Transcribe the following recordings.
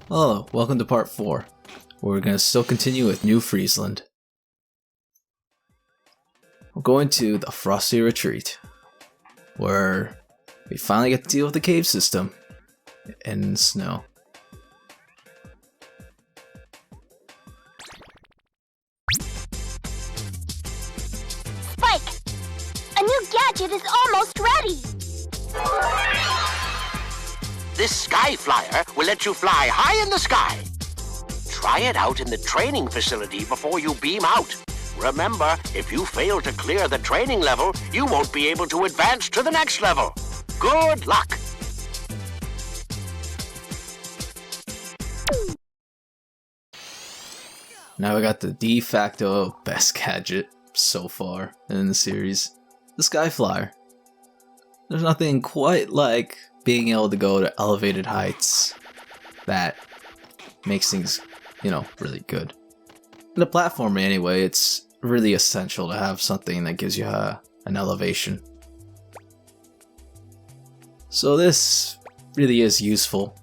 Hello, welcome to part 4. We're going to still continue with New Freezeland. We're going to the Frosty Retreat, where we finally get to deal with the cave system in snow. Spike! A new gadget is almost ready! This Sky Flyer will let you fly high in the sky. Try it out in the training facility before you beam out. Remember, if you fail to clear the training level, you won't be able to advance to the next level. Good luck! Now we got the de facto best gadget so far in the series, the Sky Flyer. There's nothing quite like being able to go to elevated heights that makes things, really good. In a platformer anyway, it's really essential to have something that gives you an elevation. So this really is useful.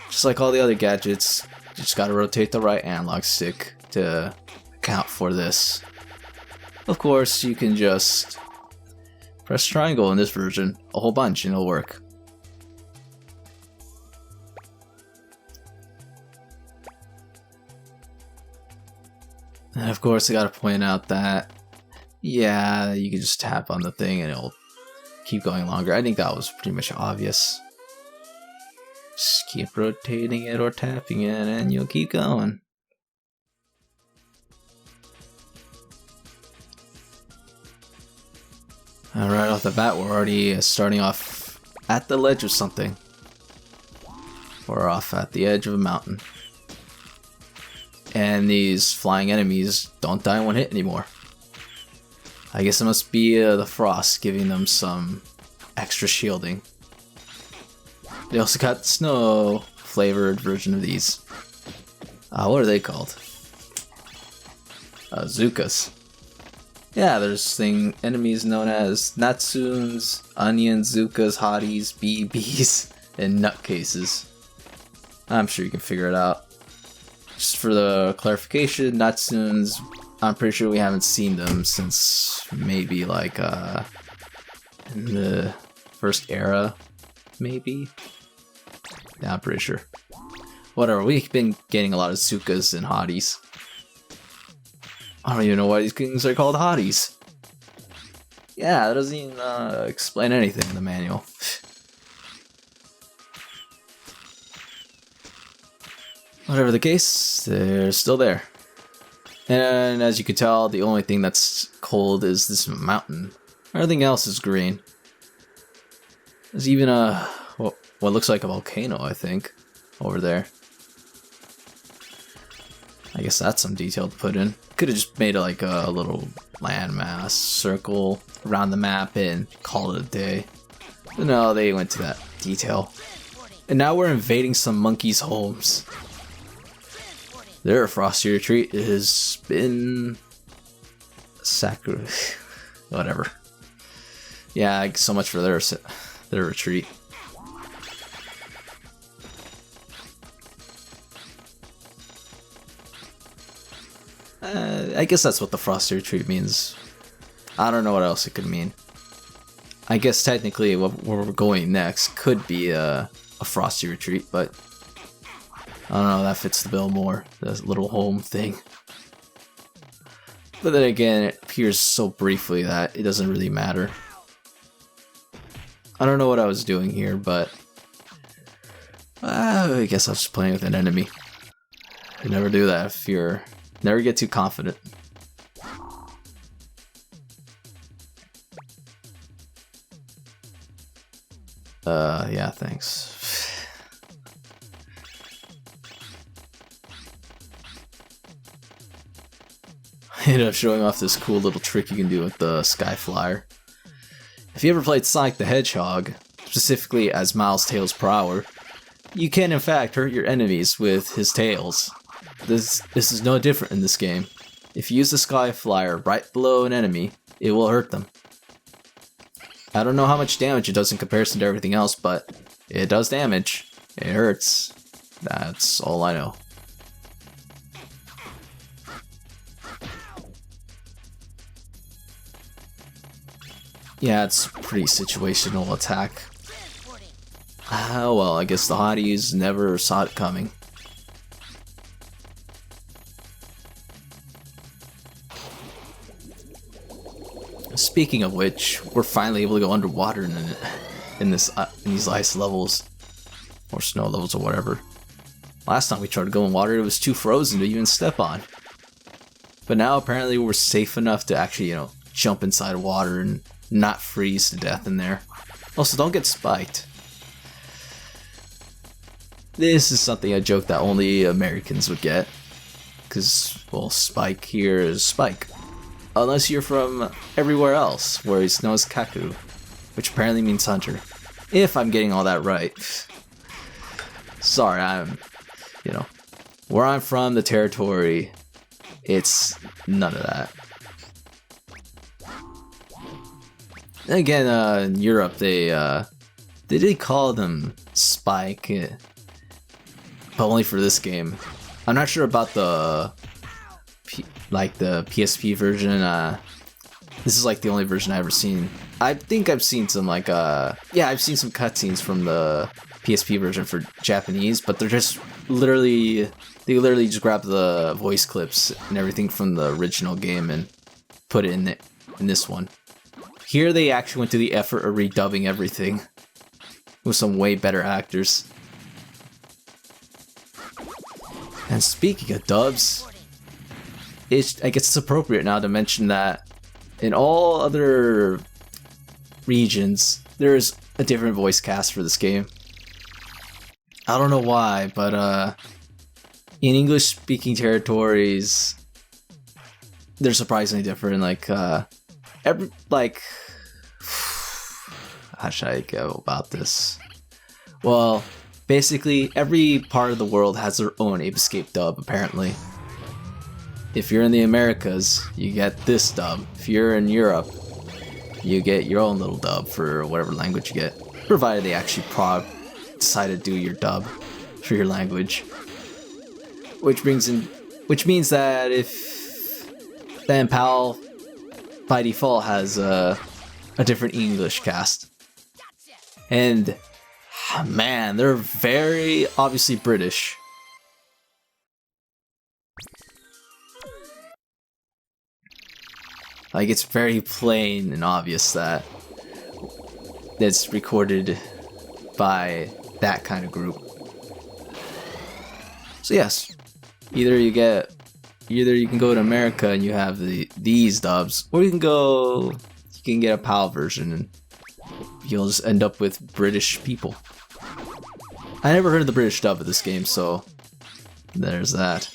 Just like all the other gadgets, you just gotta rotate the right analog stick to account for this. Of course, you can just press triangle in this version a whole bunch and it'll work. And of course I gotta point out that, yeah, you can just tap on the thing and it'll keep going longer. I think that was pretty much obvious. Just keep rotating it or tapping it and you'll keep going. Right off the bat, we're already starting off at the ledge of something. We're off at the edge of a mountain. And these flying enemies don't die in one hit anymore. I guess it must be the frost giving them some extra shielding. They also got the snow flavored version of these. What are they called? Zukas. Yeah, there's enemies known as Natsuns, Onions, Zukas, Hotties, BBs, and Nutcases. I'm sure you can figure it out. Just for the clarification, Natsuns, I'm pretty sure we haven't seen them since maybe like in the first era, maybe? Yeah, I'm pretty sure. Whatever, we've been getting a lot of Zukas and Hotties. I don't even know why these things are called Hotties. Yeah, that doesn't even explain anything in the manual. Whatever the case, they're still there. And as you can tell, the only thing that's cold is this mountain. Everything else is green. There's even what looks like a volcano, I think, over there. I guess that's some detail to put in. Could have just made it like a little landmass circle around the map and called it a day. But no, they went to that detail. And now we're invading some monkeys' homes. Their Frosty Retreat has been whatever. Yeah, so much for their retreat. I guess that's what the Frosty Retreat means. I don't know what else it could mean. I guess technically where we're going next could be a Frosty Retreat, but I don't know, that fits the bill more, the little home thing. But then again, it appears so briefly that it doesn't really matter. I don't know what I was doing here, but I guess I was just playing with an enemy. You never do that if you're... Never get too confident. Yeah, thanks. I ended up showing off this cool little trick you can do with the Sky Flyer. If you ever played Sonic the Hedgehog, specifically as Miles Tails per hour, you can in fact hurt your enemies with his tails. This is no different in this game. If you use the Sky Flyer right below an enemy, it will hurt them. I don't know how much damage it does in comparison to everything else, but it does damage. It hurts. That's all I know. Yeah, it's a pretty situational attack. Well, I guess the hotties never saw it coming. Speaking of which, we're finally able to go underwater in these ice levels, or snow levels, or whatever. Last time we tried to go in water, it was too frozen to even step on. But now apparently we're safe enough to actually, jump inside water and not freeze to death in there. Also, don't get spiked. This is something I joke that only Americans would get, because, well, spike here is spike. Unless you're from everywhere else, where he's known as Kaku, which apparently means hunter. If I'm getting all that right. Sorry, where I'm from, the territory, it's none of that. And again, in Europe, they did call them spike, but only for this game. I'm not sure about the PSP version. This is like the only version I've ever seen. I think I've seen some I've seen some cutscenes from the PSP version for Japanese, but they're just literally just grab the voice clips and everything from the original game and put it in this one. Here they actually went to the effort of redubbing everything with some way better actors. And speaking of dubs, I guess it's appropriate now to mention that in all other regions, there's a different voice cast for this game. I don't know why, but in English-speaking territories, they're surprisingly different. How should I go about this? Well, basically, every part of the world has their own Ape Escape dub, apparently. If you're in the Americas, you get this dub. If you're in Europe, you get your own little dub for whatever language you get, provided they actually decide to do your dub for your language. Which means that if then PAL by default has a different English cast. And man, they're very obviously British. Like, it's very plain and obvious that it's recorded by that kind of group. So yes, either you can go to America and you have these dubs, or you can get a PAL version and you'll just end up with British people. I never heard of the British dub of this game, so there's that.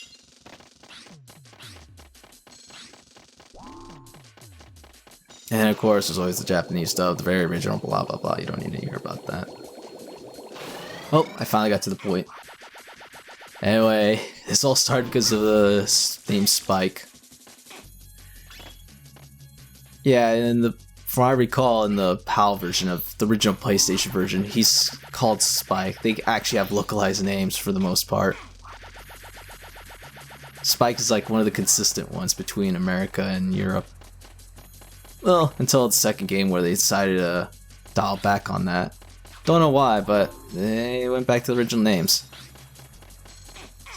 And of course, there's always the Japanese dub, the very original, blah blah blah. You don't need to hear about that. Oh, I finally got to the point. Anyway, this all started because of the name Spike. Yeah, and from what I recall, in the PAL version of the original PlayStation version, he's called Spike. They actually have localized names for the most part. Spike is like one of the consistent ones between America and Europe. Well, until the second game where they decided to dial back on that. Don't know why, but they went back to the original names.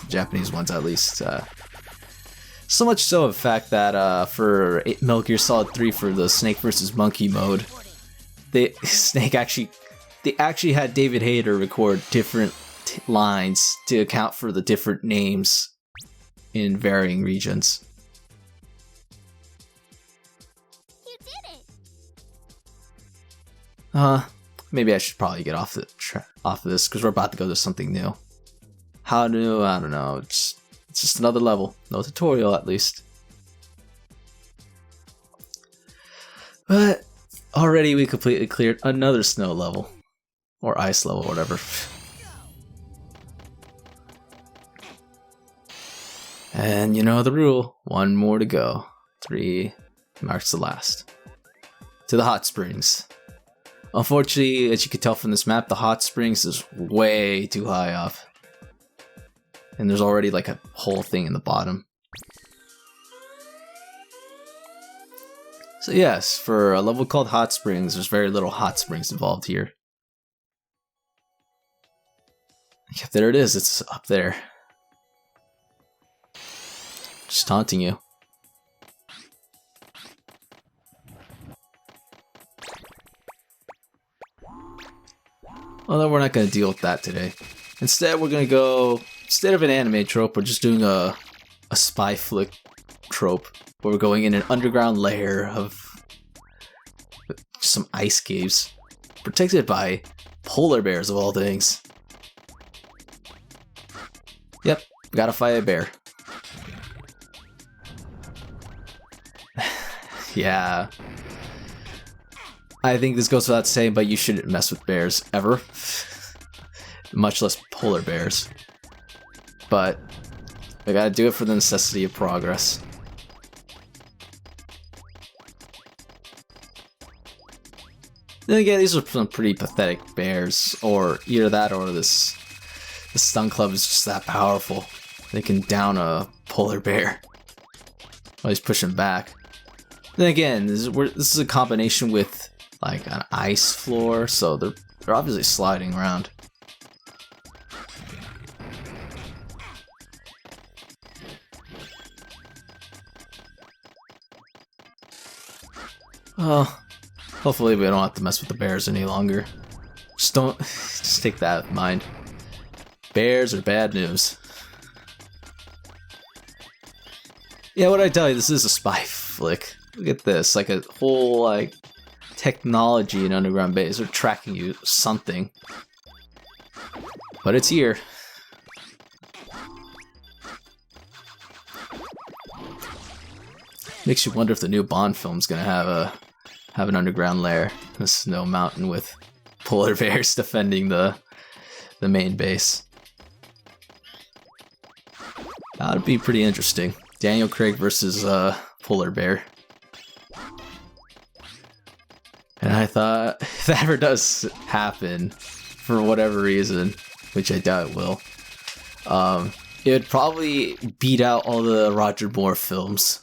The Japanese ones, at least. So much so, in fact, that for Metal Gear Solid 3 for the Snake vs. Monkey mode, they actually had David Hayter record different lines to account for the different names in varying regions. Maybe I should probably get off of this because we're about to go to something new. How new? I don't know. It's just another level. No tutorial, at least. But already we completely cleared another snow level. Or ice level, whatever. And you know the rule. One more to go. 3 marks the last. To the hot springs. Unfortunately, as you can tell from this map, the hot springs is way too high up. And there's already like a whole thing in the bottom. So yes, for a level called Hot Springs, there's very little hot springs involved here. Yep, there it is, it's up there. Just taunting you. Although we're not going to deal with that today. Instead, we're going to go, instead of an anime trope, we're just doing a spy flick trope. Where we're going in an underground lair of some ice caves. Protected by polar bears of all things. Yep, gotta fight a bear. Yeah. I think this goes without saying, but you shouldn't mess with bears, ever. Much less polar bears. But I gotta do it for the necessity of progress. Then again, these are some pretty pathetic bears, or either that or the stun club is just that powerful. They can down a polar bear while he's pushing back. Then again, this is a combination with like an ice floor, so they're obviously sliding around. Oh. Hopefully we don't have to mess with the bears any longer. Just take that in mind. Bears are bad news. Yeah, what did I tell you? This is a spy flick. Look at this, like a whole like technology in underground base. They're tracking you something. But it's here. Makes you wonder if the new Bond film's gonna have an underground lair, a snow mountain with polar bears defending the main base. That would be pretty interesting. Daniel Craig versus polar bear. And I thought, if that ever does happen, for whatever reason, which I doubt it will, it would probably beat out all the Roger Moore films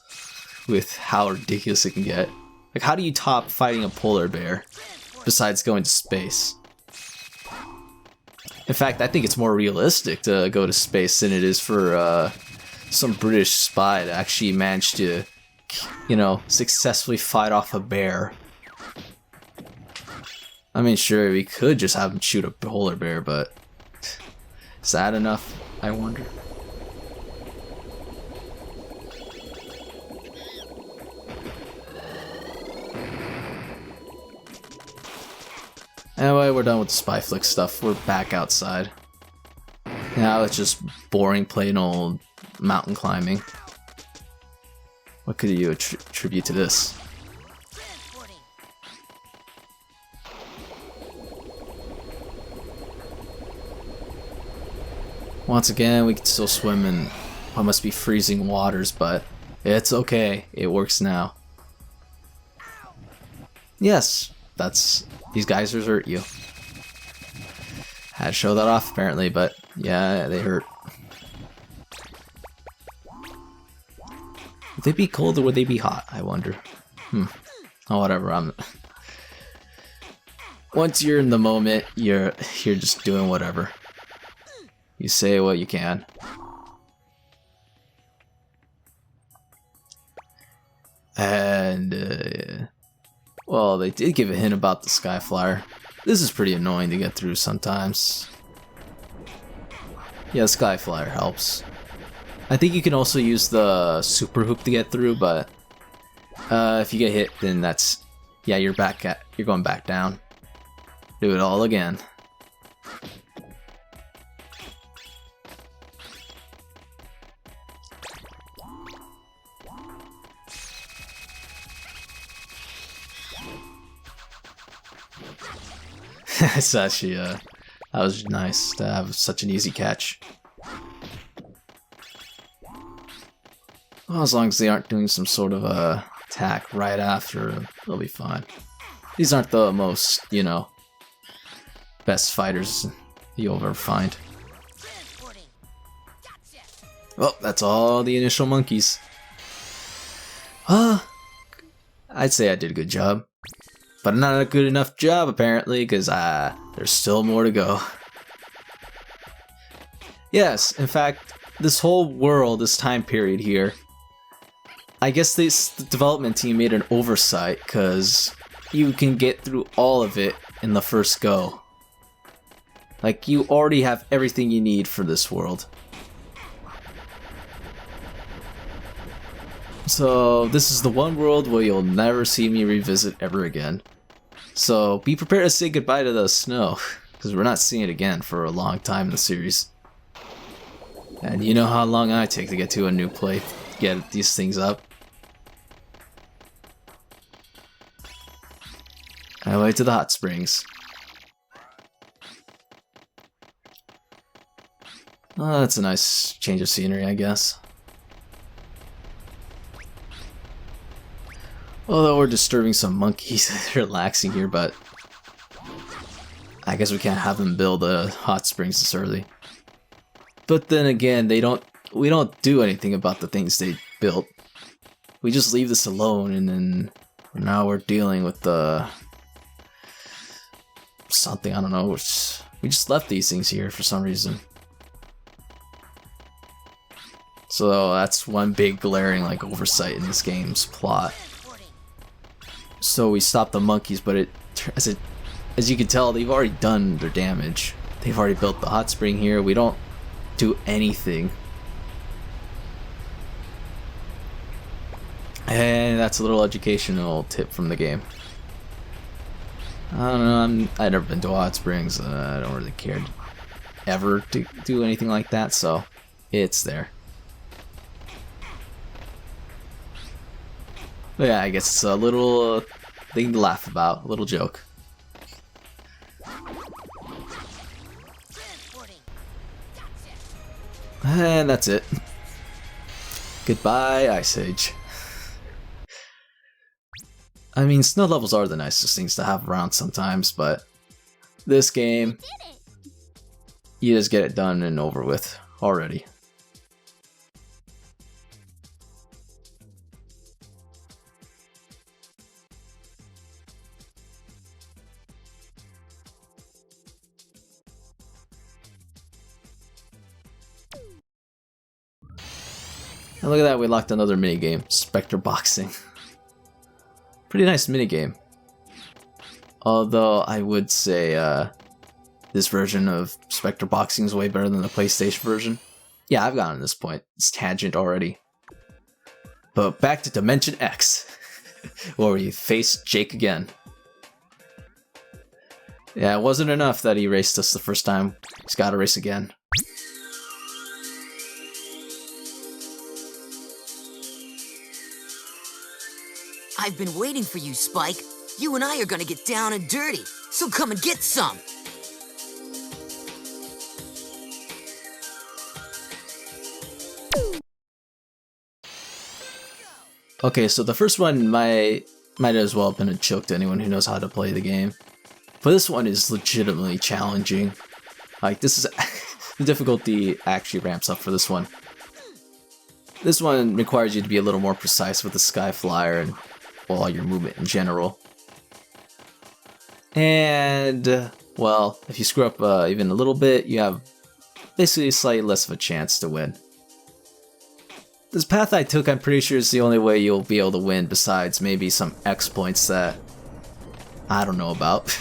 with how ridiculous it can get. Like, how do you top fighting a polar bear besides going to space? In fact, I think it's more realistic to go to space than it is for some British spy to actually manage to, you know, successfully fight off a bear. I mean, sure, we could just have him shoot a polar bear, but is that enough? I wonder. Anyway, we're done with the spy flick stuff. We're back outside. Now it's just boring, plain old mountain climbing. What could you attribute to this? Once again, we can still swim in what must be freezing waters, but it's okay. It works now. Yes, these geysers hurt you. Had to show that off apparently, but yeah, they hurt. Would they be cold or would they be hot? I wonder. Oh, whatever. Once you're in the moment, you're just doing whatever. You say what you can. And well, they did give a hint about the Sky Flyer. This is pretty annoying to get through sometimes. Yeah, the Sky Flyer helps. I think you can also use the super hoop to get through, but if you get hit, then that's, yeah, you're going back down. Do it all again. It's actually, that was nice to have such an easy catch. Well, as long as they aren't doing some sort of attack right after, they'll be fine. These aren't the most, you know, best fighters you'll ever find. Well, that's all the initial monkeys. I'd say I did a good job. But not a good enough job, apparently, because there's still more to go. Yes, in fact, this whole world, this time period here, I guess the development team made an oversight, because you can get through all of it in the first go. Like, you already have everything you need for this world. So, this is the one world where you'll never see me revisit ever again. So, be prepared to say goodbye to the snow, because we're not seeing it again for a long time in the series. And you know how long I take to get to a new place, get these things up. I wait to the hot springs. Oh, that's a nice change of scenery, I guess. Although we're disturbing some monkeys relaxing here, but I guess we can't have them build a hot springs this early. But then again, we don't do anything about the things they built. We just leave this alone, and then now we're dealing with the something, I don't know, we just left these things here for some reason. So that's one big glaring like oversight in this game's plot. So we stopped the monkeys, but as you can tell, they've already done their damage. They've already built the hot spring here. We don't do anything. And that's a little educational tip from the game. I don't know, I've never been to hot springs. I don't really care ever to do anything like that, so it's there. But yeah, I guess it's a little thing to laugh about, a little joke. And that's it. Goodbye, Ice Age. I mean, snow levels are the nicest things to have around sometimes, but this game, you just get it done and over with already. And look at that, we locked another minigame, Spectre Boxing. Pretty nice minigame. Although I would say this version of Spectre Boxing is way better than the PlayStation version. Yeah, I've gotten to this point. It's tangent already. But back to Dimension X, where we face Jake again. Yeah, it wasn't enough that he raced us the first time. He's gotta race again. I've been waiting for you, Spike. You and I are gonna get down and dirty, so come and get some. Okay, so the first one might as well have been a joke to anyone who knows how to play the game. But this one is legitimately challenging. Like, this is... the difficulty actually ramps up for this one. This one requires you to be a little more precise with the Sky Flyer and, well, your movement in general. And, well, if you screw up even a little bit, you have basically slightly less of a chance to win. This path I took, I'm pretty sure is the only way you'll be able to win, besides maybe some X points that I don't know about.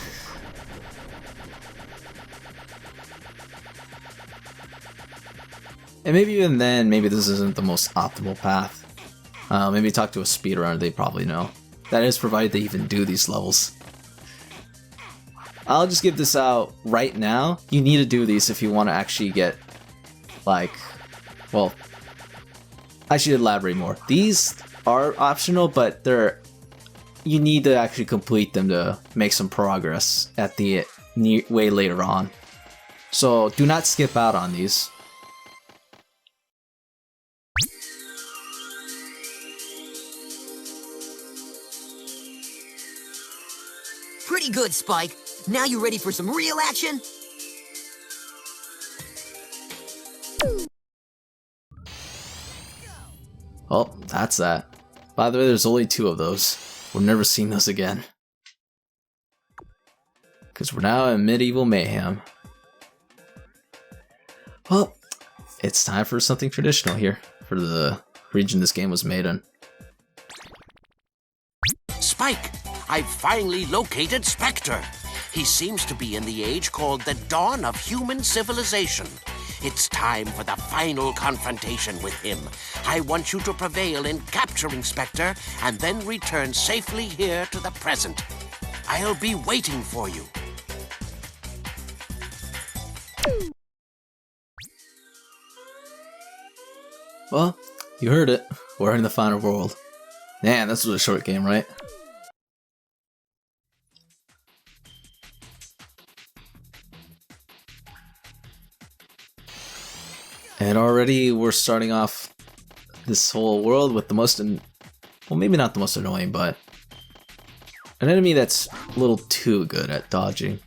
And maybe even then, maybe this isn't the most optimal path. Maybe talk to a speedrunner, they probably know. That is provided they even do these levels. I'll just give this out right now. You need to do these if you want to actually get, like, well, I should elaborate more. These are optional, but you need to actually complete them to make some progress at the way later on. So do not skip out on these. Pretty good, Spike. Now you ready for some real action? Oh, that's that. By the way, there's only 2 of those. We're never seeing those again. Because we're now in medieval mayhem. Well, it's time for something traditional here, for the region this game was made in. Spike, I've finally located Spectre. He seems to be in the age called the dawn of human civilization. It's time for the final confrontation with him. I want you to prevail in capturing Spectre and then return safely here to the present. I'll be waiting for you. Well, you heard it. We're in the final world. Man, this was a short game, right? And already we're starting off this whole world with the most, well, maybe not the most annoying, but an enemy that's a little too good at dodging.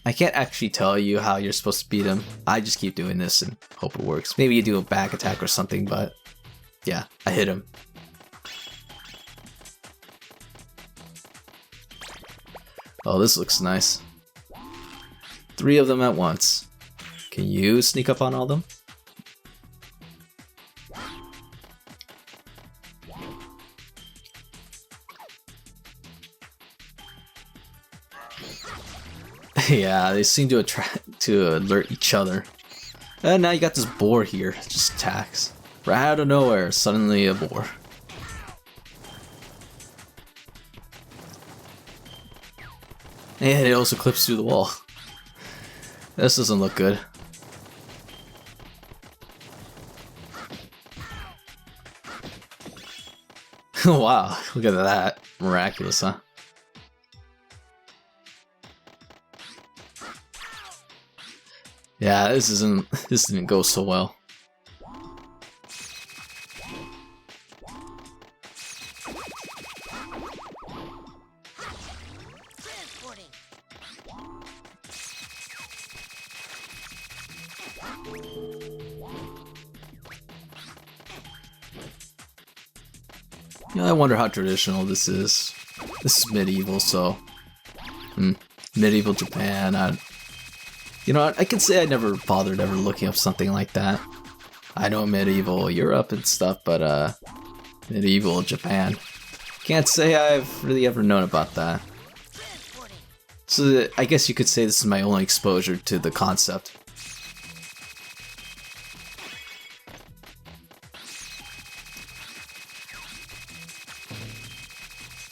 I can't actually tell you how you're supposed to beat him. I just keep doing this and hope it works. Maybe you do a back attack or something, but yeah, I hit him. Oh, this looks nice. 3 of them at once. Can you sneak up on all of them? Yeah, they seem to alert each other. And now you got this boar here, just attacks. Right out of nowhere, suddenly a boar. And it also clips through the wall. This doesn't look good. Wow, look at that. Miraculous, huh? Yeah, this didn't go so well. Yeah, I wonder how traditional this is. This is medieval, so medieval Japan. You know what? I can say I never bothered ever looking up something like that. I know medieval Europe and stuff, but medieval Japan. Can't say I've really ever known about that. So I guess you could say this is my only exposure to the concept.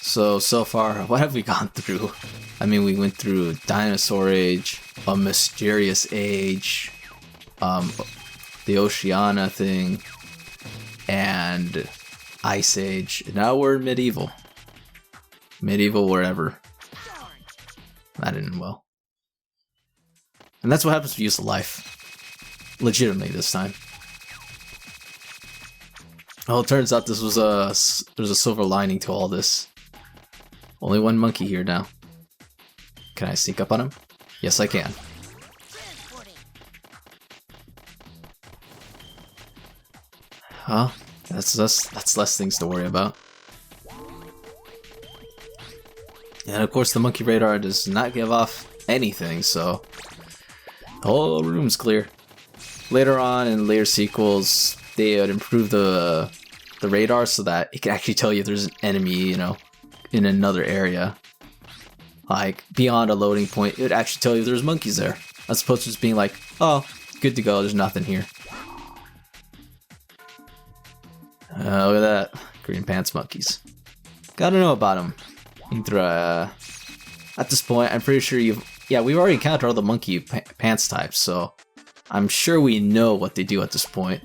So far, what have we gone through? I mean, we went through Dinosaur Age, a Mysterious Age, the Oceania thing, and Ice Age. Now we're in medieval. Medieval wherever. That didn't well. And that's what happens if you use life. Legitimately this time. Well, it turns out there's a silver lining to all this. Only one monkey here now. Can I sneak up on him? Yes, I can. Huh? That's less things to worry about. And of course the monkey radar does not give off anything, so the whole room's clear. Later on in later sequels, they would improve the radar so that it can actually tell you if there's an enemy, you know, in another area. Like, beyond a loading point, it would actually tell you there's monkeys there. As opposed to just being like, oh, good to go, there's nothing here. Look at that. Green pants monkeys. Gotta know about them. At this point, I'm pretty sure we've already encountered all the monkey pants types, so I'm sure we know what they do at this point.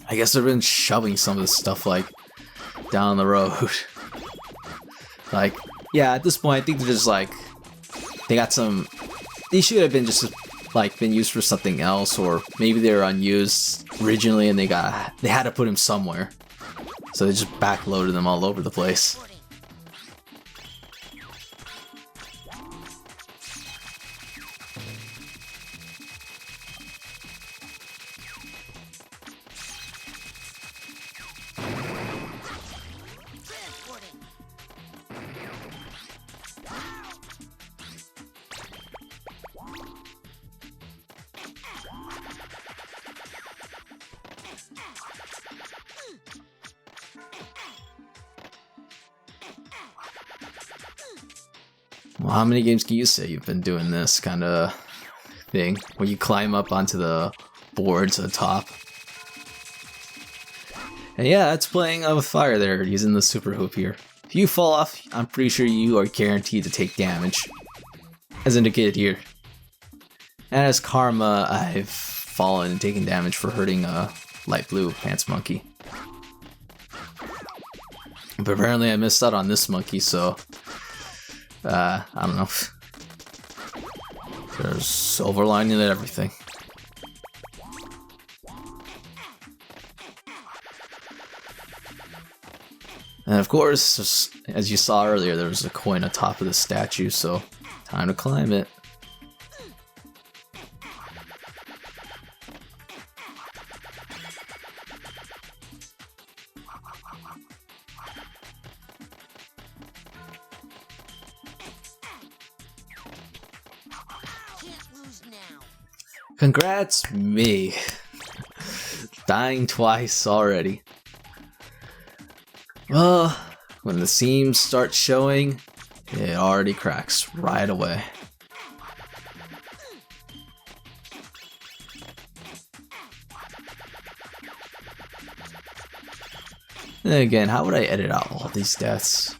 I guess they've been shoving some of this stuff, like, down the road. Like, yeah, at this point, I think they're just like, they should have been just like been used for something else, or maybe they were unused originally and they had to put him somewhere. So they just backloaded them all over the place. Well, how many games can you say you've been doing this kind of thing, where you climb up onto the board to the top? And yeah, it's playing with fire there, using the super hoop here. If you fall off, I'm pretty sure you are guaranteed to take damage, as indicated here. And as karma, I've fallen and taken damage for hurting a light blue pants monkey. But apparently I missed out on this monkey, so I don't know. There's silver lining to everything. And of course, just, as you saw earlier, there was a coin atop of the statue, so time to climb it. Congrats me. Dying twice already. Well, when the seams start showing, it already cracks right away. And again, how would I edit out all these deaths?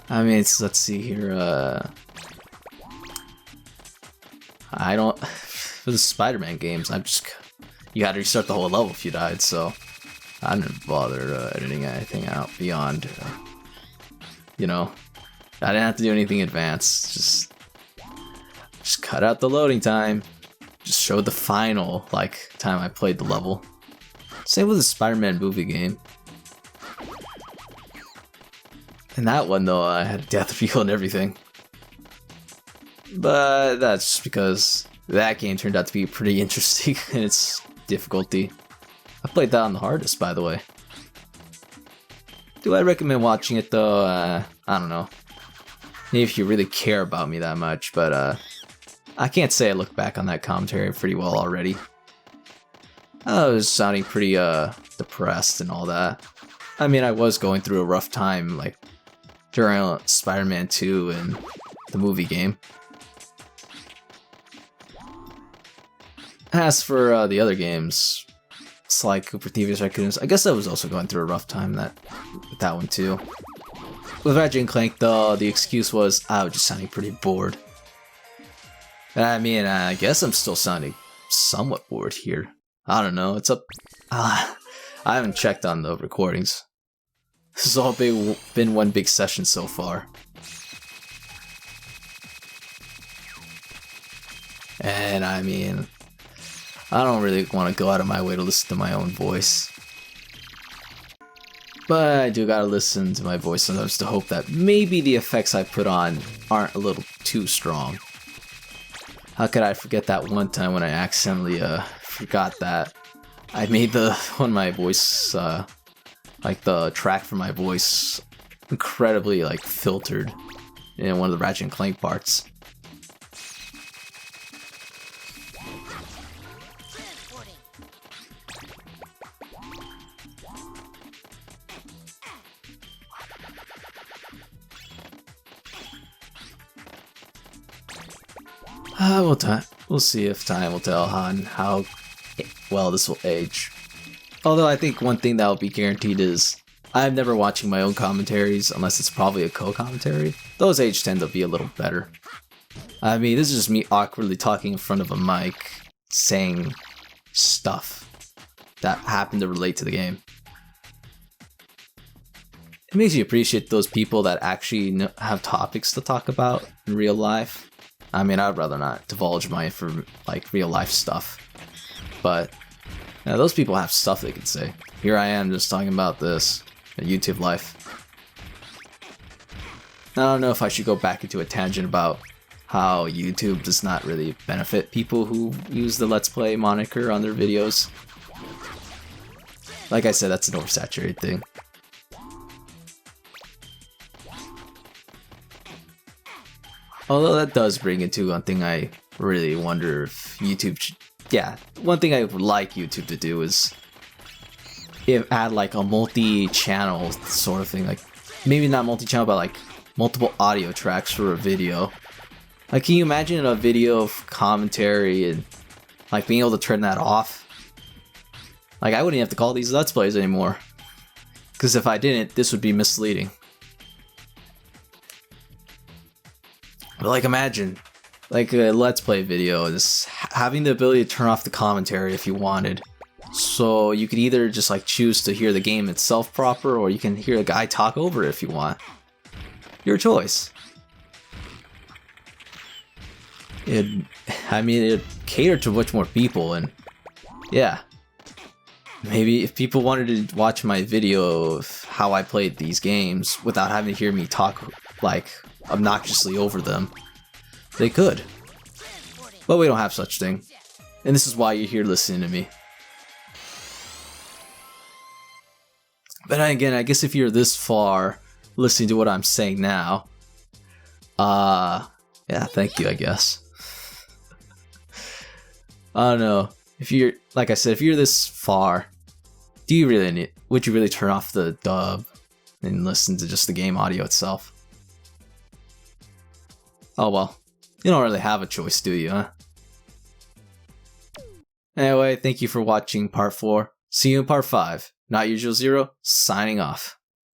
I mean, let's see here, I don't, for the Spider-Man games, you gotta restart the whole level if you died, so I didn't bother editing anything out beyond, you know, I didn't have to do anything advanced, just cut out the loading time, just showed the final, like, time I played the level. Same with the Spider-Man movie game. And that one, though, I had a death reel and everything. But that's just because that game turned out to be pretty interesting in its difficulty. I played that on the hardest, by the way. Do I recommend watching it, though? I don't know. Maybe if you really care about me that much, but I can't say I look back on that commentary pretty well already. I was sounding pretty depressed and all that. I mean, I was going through a rough time, like, during Spider-Man 2 and the movie game. As for the other games, it's like Cooper Thieves Raccoons, I guess I was also going through a rough time with that one too. With Ratchet and Clank, though, the excuse was I was just sounding pretty bored. I mean, I guess I'm still sounding somewhat bored here. I don't know, it's up... I haven't checked on the recordings. This has all been one big session so far. And I mean, I don't really want to go out of my way to listen to my own voice. But I do gotta listen to my voice sometimes to hope that maybe the effects I put on aren't a little too strong. How could I forget that one time when I accidentally forgot that I made my voice, like the track for my voice incredibly like filtered in one of the Ratchet and Clank parts. We'll see if time will tell on how well this will age. Although I think one thing that will be guaranteed is I'm never watching my own commentaries unless it's probably a co-commentary. Those age tend to be a little better. I mean, this is just me awkwardly talking in front of a mic, saying stuff that happen to relate to the game. It makes you appreciate those people that actually have topics to talk about in real life. I mean, I'd rather not divulge my real life stuff, but Now those people have stuff they can say. Here I am just talking about this, YouTube life. I don't know if I should go back into a tangent about how YouTube does not really benefit people who use the Let's Play moniker on their videos. Like I said, that's an oversaturated thing. Although that does bring into one thing I really wonder if YouTube should... Yeah, one thing I would like YouTube to do is add like a multi-channel sort of thing. Like, maybe not multi-channel, but like multiple audio tracks for a video. Like, can you imagine a video of commentary and like being able to turn that off? Like, I wouldn't have to call these Let's Plays anymore. Because if I didn't, this would be misleading. But like, imagine like a Let's Play video is having the ability to turn off the commentary if you wanted. So you could either just like choose to hear the game itself proper, or you can hear a guy talk over it if you want. Your choice. It'd cater to much more people, and yeah. Maybe if people wanted to watch my video of how I played these games without having to hear me talk like obnoxiously over them, they could. But we don't have such thing. And this is why you're here listening to me. But again, I guess if you're this far listening to what I'm saying now, yeah, thank you, I guess. I don't know. If you're, like I said, if you're this far, would you really turn off the dub and listen to just the game audio itself? Oh well, you don't really have a choice, do you, huh? Anyway, thank you for watching part 4. See you in part 5. NotYourusualZero, signing off.